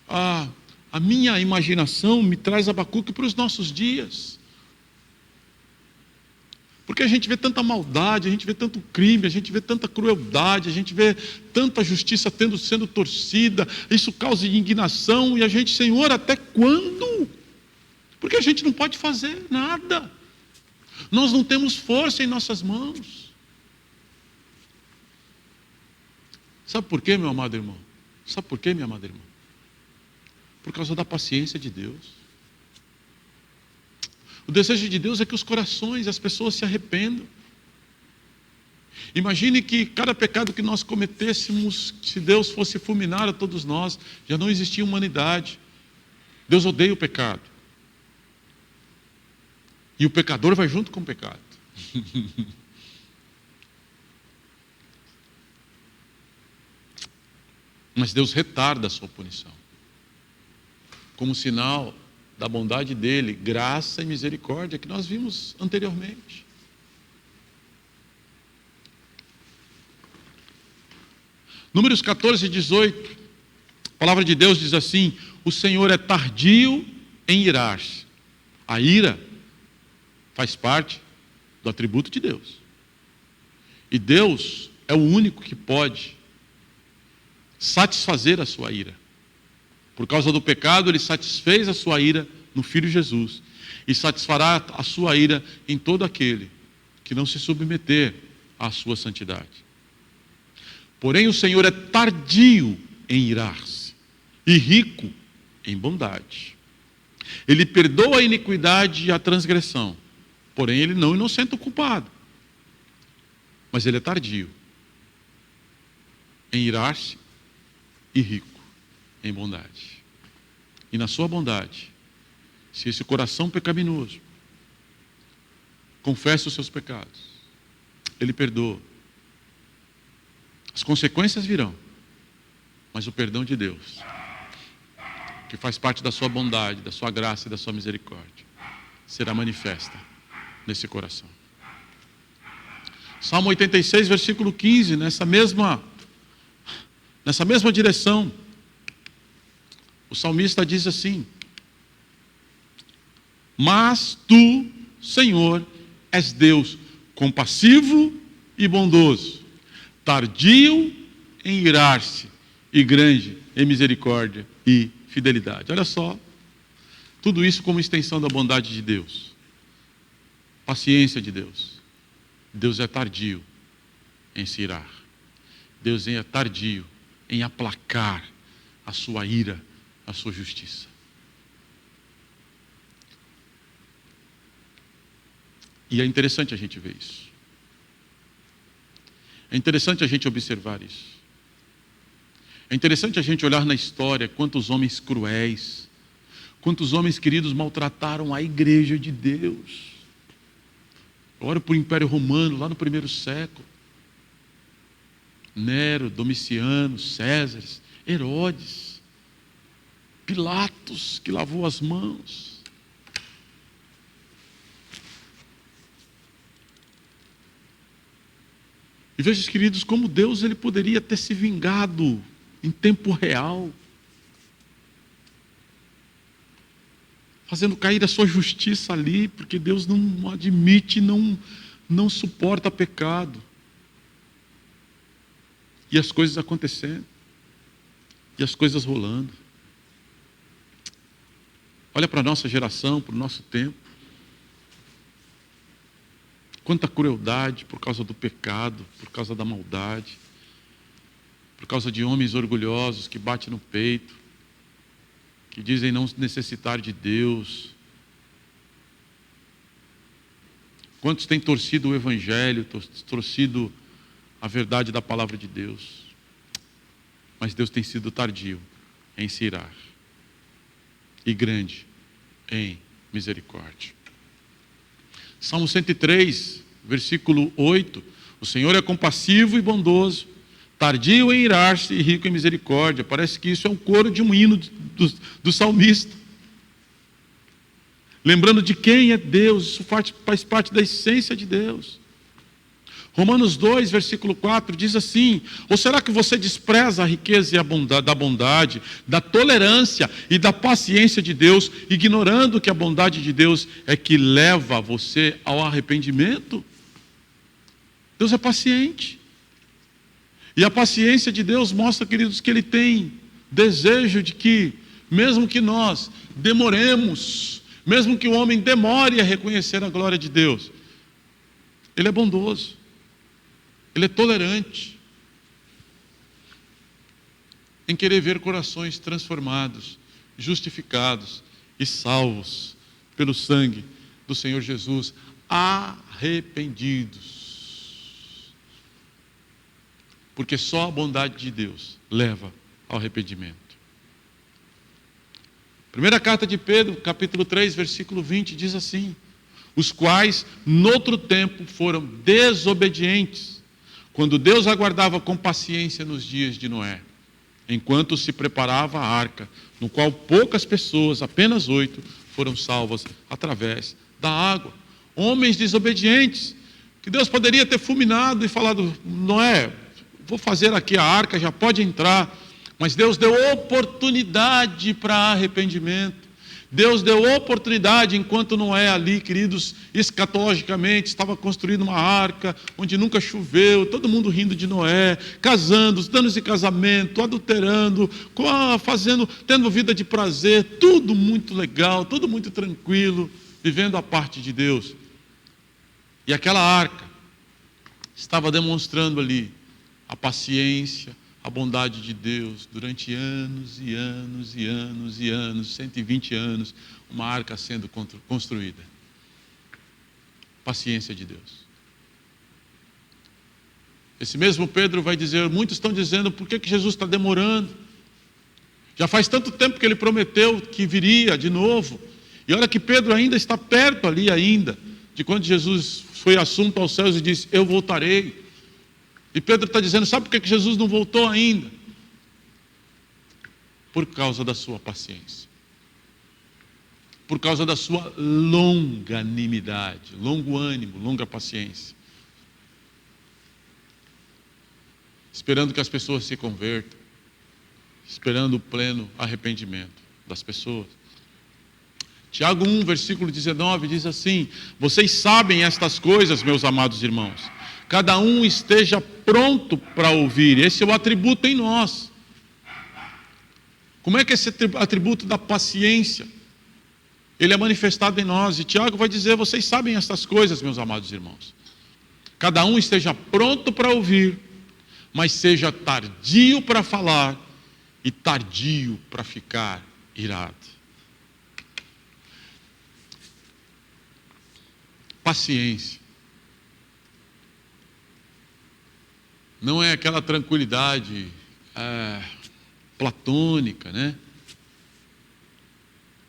a minha imaginação me traz Abacuque para os nossos dias. Porque a gente vê tanta maldade, a gente vê tanto crime, a gente vê tanta crueldade, a gente vê tanta justiça sendo torcida, isso causa indignação, e a gente, Senhor, até quando? Porque a gente não pode fazer nada. Nós não temos força em nossas mãos. Sabe por quê, meu amado irmão? Sabe por quê, minha amada irmã? Por causa da paciência de Deus. O desejo de Deus é que os corações, as pessoas se arrependam. Imagine que cada pecado que nós cometêssemos, se Deus fosse fulminar a todos nós, já não existia humanidade. Deus odeia o pecado. E o pecador vai junto com o pecado. Mas Deus retarda a sua punição. como sinal da bondade dele, graça e misericórdia, que nós vimos anteriormente. Números 14 e 18, a palavra de Deus diz assim: o Senhor é tardio em irar-se. A ira faz parte do atributo de Deus. E Deus é o único que pode satisfazer a sua ira. Por causa do pecado, ele satisfez a sua ira no Filho Jesus. E satisfará a sua ira em todo aquele que não se submeter à sua santidade. Porém, o Senhor é tardio em irar-se e rico em bondade. Ele perdoa a iniquidade e a transgressão. Porém, ele não inocenta o culpado. Mas ele é tardio em irar-se e rico em bondade. E na sua bondade, se esse coração pecaminoso confessa os seus pecados, ele perdoa. As consequências virão, mas o perdão de Deus, que faz parte da sua bondade, da sua graça e da sua misericórdia, será manifesta nesse coração. Salmo 86, versículo 15, nessa mesma direção, o salmista diz assim: mas tu, Senhor, és Deus compassivo e bondoso, tardio em irar-se e grande em misericórdia e fidelidade. Olha só, tudo isso como extensão da bondade de Deus, paciência de Deus. Deus é tardio em se irar. Deus é tardio em aplacar a sua ira, a sua justiça. E é interessante a gente ver isso. É interessante a gente observar isso. É interessante a gente olhar na história quantos homens cruéis, quantos homens queridos maltrataram a igreja de Deus. Ora para o Império Romano, lá no primeiro século. Nero, Domiciano, César, Herodes, Pilatos, que lavou as mãos. E veja, queridos, como Deus ele poderia ter se vingado em tempo real, fazendo cair a sua justiça ali, porque Deus não admite, não suporta pecado. E as coisas acontecendo, e as coisas rolando. Olha para a nossa geração, para o nosso tempo. Quanta crueldade por causa do pecado, por causa da maldade, por causa de homens orgulhosos que batem no peito, que dizem não necessitar de Deus. Quantos têm torcido o Evangelho, torcido a verdade da palavra de Deus? Mas Deus tem sido tardio em se irar e grande em misericórdia. Salmo 103, versículo 8: o Senhor é compassivo e bondoso, tardio em irar-se e rico em misericórdia. Parece que isso é um coro de um hino do salmista. Lembrando de quem é Deus, isso faz parte da essência de Deus. Romanos 2, versículo 4 diz assim: ou será que você despreza a riqueza e a bondade, da tolerância e da paciência de Deus, ignorando que a bondade de Deus é que leva você ao arrependimento? Deus é paciente. E a paciência de Deus mostra, queridos, que Ele tem desejo de que, mesmo que nós demoremos, mesmo que o homem demore a reconhecer a glória de Deus, Ele é bondoso. Ele é tolerante em querer ver corações transformados, justificados e salvos pelo sangue do Senhor Jesus, arrependidos. Porque só a bondade de Deus leva ao arrependimento. Primeira carta de Pedro, capítulo 3, versículo 20, diz assim: os quais, noutro tempo, foram desobedientes, quando Deus aguardava com paciência nos dias de Noé, enquanto se preparava a arca, no qual poucas pessoas, apenas 8, foram salvas através da água. Homens desobedientes, que Deus poderia ter fulminado e falado: Noé, vou fazer aqui a arca, já pode entrar. Mas Deus deu oportunidade para arrependimento. Deus deu oportunidade, enquanto Noé ali, queridos, escatologicamente, estava construindo uma arca, onde nunca choveu, todo mundo rindo de Noé, casando, dando de casamento, adulterando, tendo vida de prazer, tudo muito legal, tudo muito tranquilo, vivendo a parte de Deus. E aquela arca estava demonstrando ali a paciência, a bondade de Deus, durante anos e anos e anos e anos, 120 anos, uma arca sendo construída. Paciência de Deus. Esse mesmo Pedro vai dizer, muitos estão dizendo, por que Jesus está demorando? Já faz tanto tempo que ele prometeu que viria de novo. E olha que Pedro ainda está perto ali ainda, de quando Jesus foi assunto aos céus e disse, eu voltarei. E Pedro está dizendo, sabe por que Jesus não voltou ainda? Por causa da sua paciência. Por causa da sua longanimidade, longo ânimo, longa paciência. Esperando que as pessoas se convertam. Esperando o pleno arrependimento das pessoas. Tiago 1, versículo 19, diz assim, vocês sabem estas coisas, meus amados irmãos. Cada um esteja pronto para ouvir. Esse é o atributo em nós. Como é que esse atributo da paciência, ele é manifestado em nós? E Tiago vai dizer, vocês sabem estas coisas, meus amados irmãos. Cada um esteja pronto para ouvir, mas seja tardio para falar e tardio para ficar irado. Paciência. Não é aquela tranquilidade platônica, né?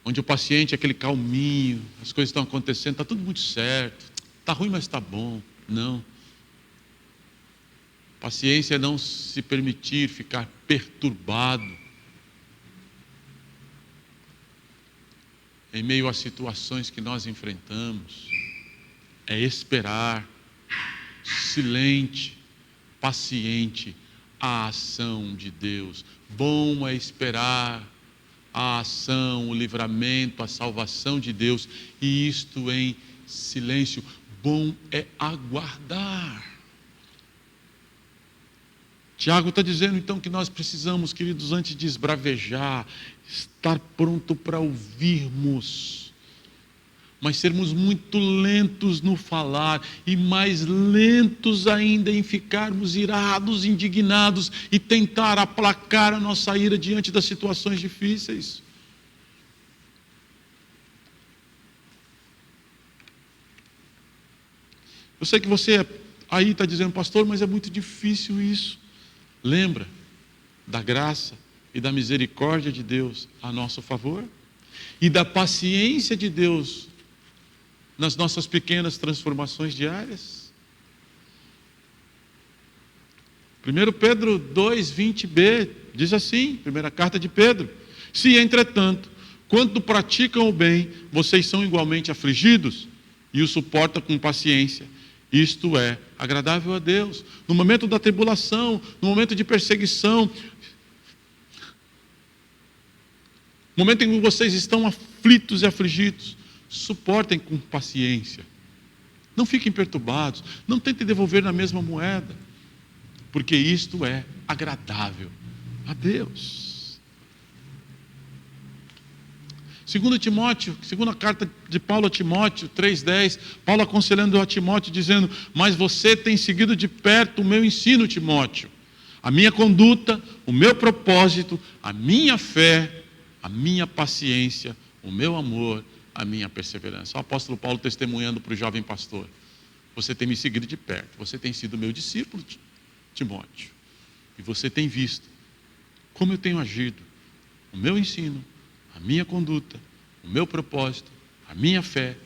Onde o paciente é aquele calminho, as coisas estão acontecendo, está tudo muito certo, está ruim, mas está bom. Não. Paciência é não se permitir ficar perturbado em meio às situações que nós enfrentamos. É esperar, silente, paciente, a ação de Deus. Bom é esperar a ação, o livramento, a salvação de Deus, e isto em silêncio. Bom é aguardar. Tiago está dizendo então que nós precisamos, queridos, antes de esbravejar, estar pronto para ouvirmos, mas sermos muito lentos no falar e mais lentos ainda em ficarmos irados, indignados e tentar aplacar a nossa ira diante das situações difíceis. Eu sei que você aí está dizendo, pastor, mas é muito difícil isso. Lembra da graça e da misericórdia de Deus a nosso favor e da paciência de Deus nas nossas pequenas transformações diárias. 1 Pedro 2, 20b, diz assim, primeira carta de Pedro, se entretanto, quando praticam o bem, vocês são igualmente afligidos e o suportam com paciência, isto é agradável a Deus. No momento da tribulação, no momento de perseguição, no momento em que vocês estão aflitos e afligidos, suportem com paciência. Não fiquem perturbados. Não tentem devolver na mesma moeda. Porque isto é agradável a Deus. Segunda carta de Paulo a Timóteo 3,10. Paulo aconselhando a Timóteo dizendo, mas você tem seguido de perto o meu ensino, Timóteo. A minha conduta, o meu propósito, a minha fé, a minha paciência, o meu amor, a minha perseverança. O apóstolo Paulo testemunhando para o jovem pastor. Você tem me seguido de perto. Você tem sido meu discípulo, Timóteo. E você tem visto como eu tenho agido. O meu ensino, a minha conduta, o meu propósito, a minha fé,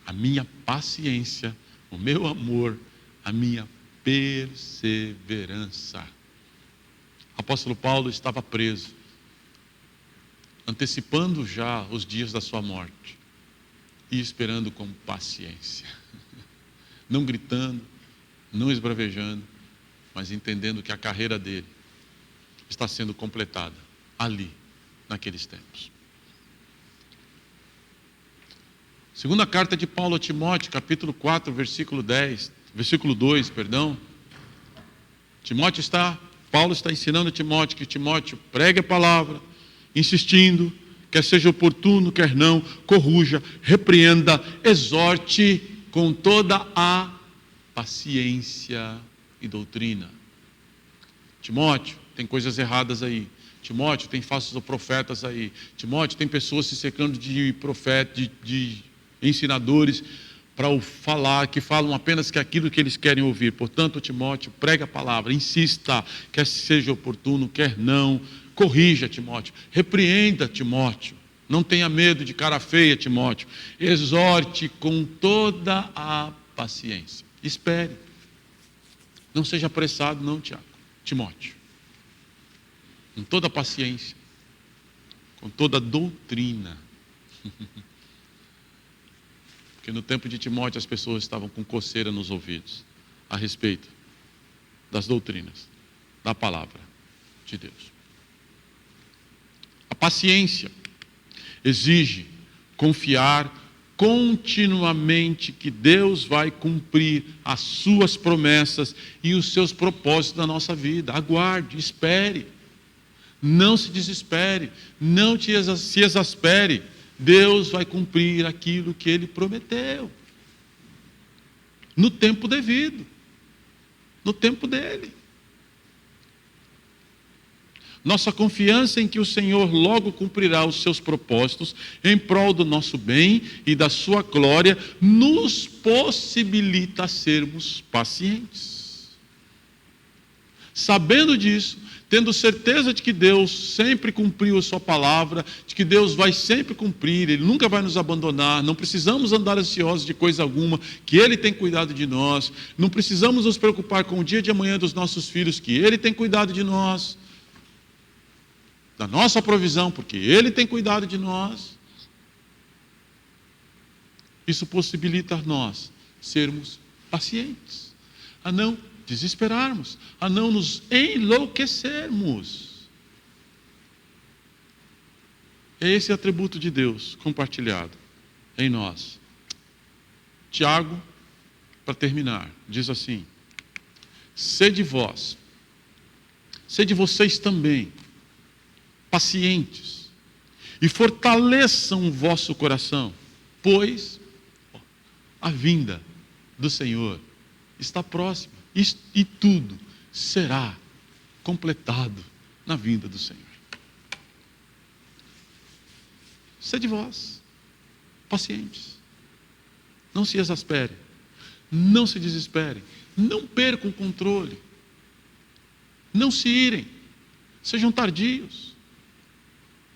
a minha paciência, o meu amor, a minha perseverança. O apóstolo Paulo estava preso, antecipando já os dias da sua morte e esperando com paciência, não gritando, não esbravejando, mas entendendo que a carreira dele está sendo completada ali, naqueles tempos. Segunda carta de Paulo a Timóteo, capítulo 4, versículo 2, Paulo está ensinando a Timóteo que Timóteo pregue a palavra, insistindo, quer seja oportuno, quer não, corrija, repreenda, exorte com toda a paciência e doutrina. Timóteo, tem coisas erradas aí. Timóteo, tem falsos profetas aí. Timóteo, tem pessoas se cercando de profetas, de ensinadores para falar, que falam apenas que aquilo que eles querem ouvir. Portanto, Timóteo, pregue a palavra, insista, quer seja oportuno, quer não, corrija, Timóteo, repreenda, Timóteo, não tenha medo de cara feia, Timóteo, exorte com toda a paciência, espere, não seja apressado não, Timóteo, com toda a paciência, com toda a doutrina, porque no tempo de Timóteo as pessoas estavam com coceira nos ouvidos a respeito das doutrinas, da palavra de Deus. A paciência exige confiar continuamente que Deus vai cumprir as suas promessas e os seus propósitos na nossa vida. Aguarde, espere, não se desespere, não se exaspere. Deus vai cumprir aquilo que Ele prometeu, no tempo devido, no tempo dEle. Nossa confiança em que o Senhor logo cumprirá os seus propósitos em prol do nosso bem e da sua glória nos possibilita sermos pacientes. Sabendo disso, tendo certeza de que Deus sempre cumpriu a sua palavra, de que Deus vai sempre cumprir, Ele nunca vai nos abandonar, não precisamos andar ansiosos de coisa alguma, que Ele tem cuidado de nós, não precisamos nos preocupar com o dia de amanhã dos nossos filhos, que Ele tem cuidado de nós, da nossa provisão, porque Ele tem cuidado de nós. Isso possibilita a nós sermos pacientes, a não desesperarmos, a não nos enlouquecermos. É esse atributo de Deus compartilhado em nós. Tiago, para terminar, diz assim: sede vocês também pacientes e fortaleçam o vosso coração, pois a vinda do Senhor está próxima e tudo será completado na vinda do Senhor. Sede vós pacientes, não se exasperem, não se desesperem, não percam o controle, não se irem, sejam tardios,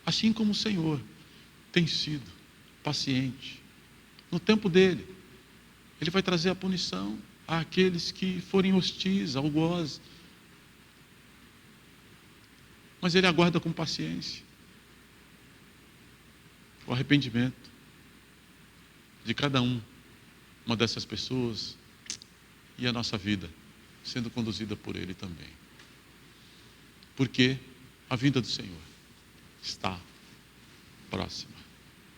assim como o Senhor tem sido paciente. No tempo dele, Ele vai trazer a punição àqueles que forem hostis, algozes. Mas Ele aguarda com paciência o arrependimento de cada uma dessas pessoas e a nossa vida sendo conduzida por Ele também. Porque a vinda do Senhor está próxima,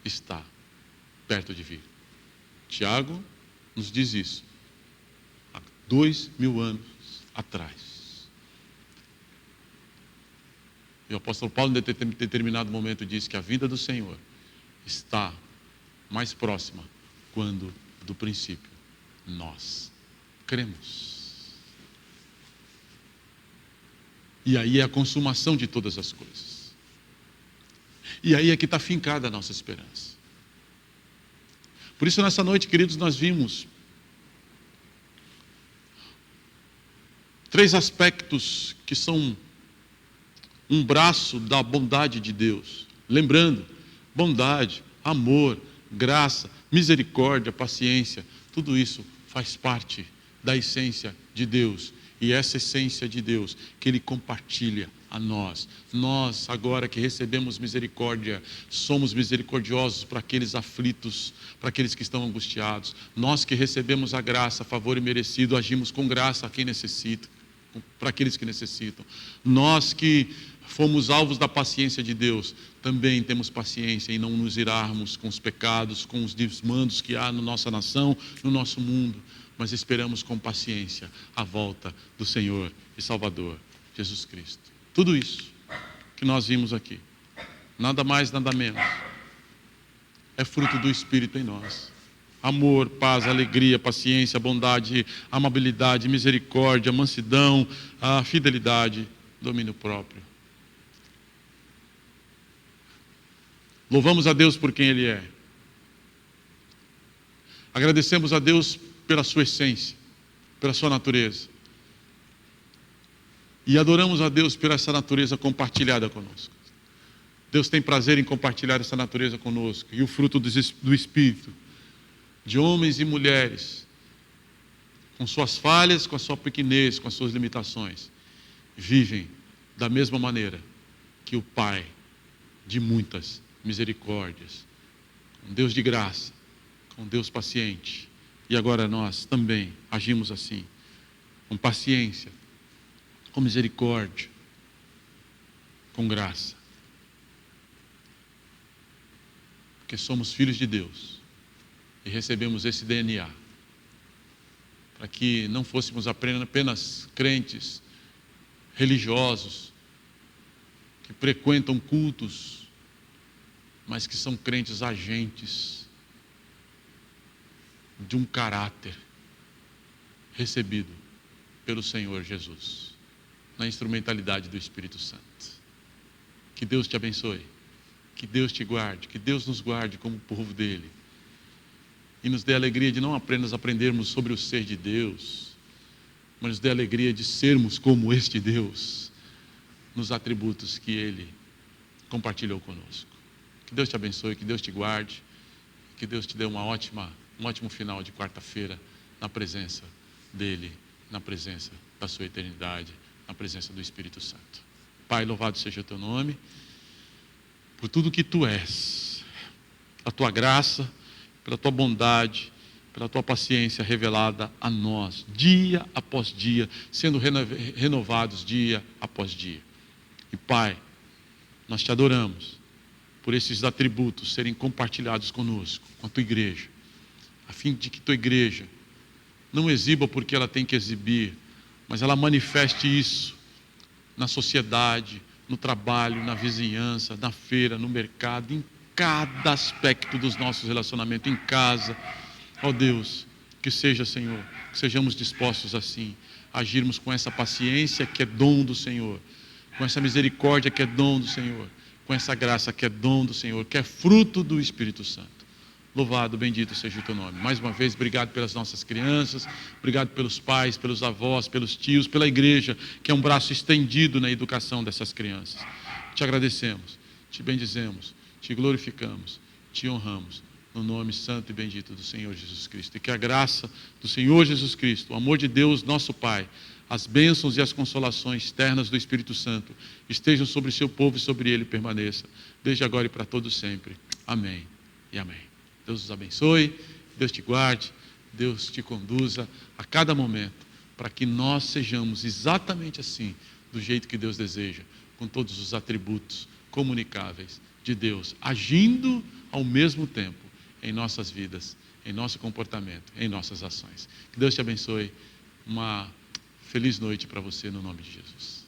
está perto de vir. Tiago nos diz isso há 2000 anos atrás. E o apóstolo Paulo, em determinado momento, diz que a vinda do Senhor está mais próxima quando, do princípio, nós cremos. E aí é a consumação de todas as coisas. E aí é que está fincada a nossa esperança. Por isso, nessa noite, queridos, nós vimos 3 aspectos que são um braço da bondade de Deus. Lembrando, bondade, amor, graça, misericórdia, paciência, tudo isso faz parte da essência de Deus. E essa essência de Deus que Ele compartilha a nós. Nós, agora que recebemos misericórdia, somos misericordiosos para aqueles aflitos, para aqueles que estão angustiados. Nós que recebemos a graça, favor imerecido, agimos com graça a quem necessita, para aqueles que necessitam. Nós que fomos alvos da paciência de Deus, também temos paciência em não nos irarmos com os pecados, com os desmandos que há na nossa nação, no nosso mundo, mas esperamos com paciência a volta do Senhor e Salvador, Jesus Cristo. Tudo isso que nós vimos aqui, nada mais, nada menos, é fruto do Espírito em nós. Amor, paz, alegria, paciência, bondade, amabilidade, misericórdia, mansidão, a fidelidade, domínio próprio. Louvamos a Deus por quem Ele é. Agradecemos a Deus pela sua essência, pela sua natureza. E adoramos a Deus por essa natureza compartilhada conosco. Deus tem prazer em compartilhar essa natureza conosco. E o fruto do Espírito, de homens e mulheres, com suas falhas, com a sua pequenez, com as suas limitações, vivem da mesma maneira que o Pai de muitas misericórdias, um Deus de graça, um Deus paciente. E agora nós também agimos assim, com paciência, com misericórdia, com graça. Porque somos filhos de Deus e recebemos esse DNA, para que não fôssemos apenas crentes religiosos, que frequentam cultos, mas que são crentes agentes de um caráter recebido pelo Senhor Jesus, na instrumentalidade do Espírito Santo. Que Deus te abençoe, que Deus te guarde, que Deus nos guarde como povo dele, e nos dê a alegria de não apenas aprendermos sobre o ser de Deus, mas nos dê a alegria de sermos como este Deus, nos atributos que ele compartilhou conosco. Que Deus te abençoe, que Deus te guarde, que Deus te dê um ótimo final de quarta-feira na presença dele, na presença da sua eternidade, na presença do Espírito Santo. Pai, louvado seja o teu nome, por tudo que tu és, a tua graça, pela tua bondade, pela tua paciência revelada a nós, dia após dia, sendo renovados dia após dia. E Pai, nós te adoramos por esses atributos serem compartilhados conosco, com a tua igreja, a fim de que tua igreja não exiba porque ela tem que exibir, mas ela manifeste isso na sociedade, no trabalho, na vizinhança, na feira, no mercado, em cada aspecto dos nossos relacionamentos, em casa. Ó Deus, que seja, Senhor, que sejamos dispostos assim, a agirmos com essa paciência que é dom do Senhor, com essa misericórdia que é dom do Senhor, com essa graça que é dom do Senhor, que é fruto do Espírito Santo. Louvado, bendito seja o teu nome. Mais uma vez, obrigado pelas nossas crianças, obrigado pelos pais, pelos avós, pelos tios, pela igreja, que é um braço estendido na educação dessas crianças. Te agradecemos, te bendizemos, te glorificamos, te honramos, no nome santo e bendito do Senhor Jesus Cristo. E que a graça do Senhor Jesus Cristo, o amor de Deus, nosso Pai, as bênçãos e as consolações ternas do Espírito Santo estejam sobre o seu povo e sobre ele permaneça, desde agora e para todos sempre. Amém e amém. Deus os abençoe, Deus te guarde, Deus te conduza a cada momento, para que nós sejamos exatamente assim, do jeito que Deus deseja, com todos os atributos comunicáveis de Deus, agindo ao mesmo tempo em nossas vidas, em nosso comportamento, em nossas ações. Que Deus te abençoe, uma feliz noite para você no nome de Jesus.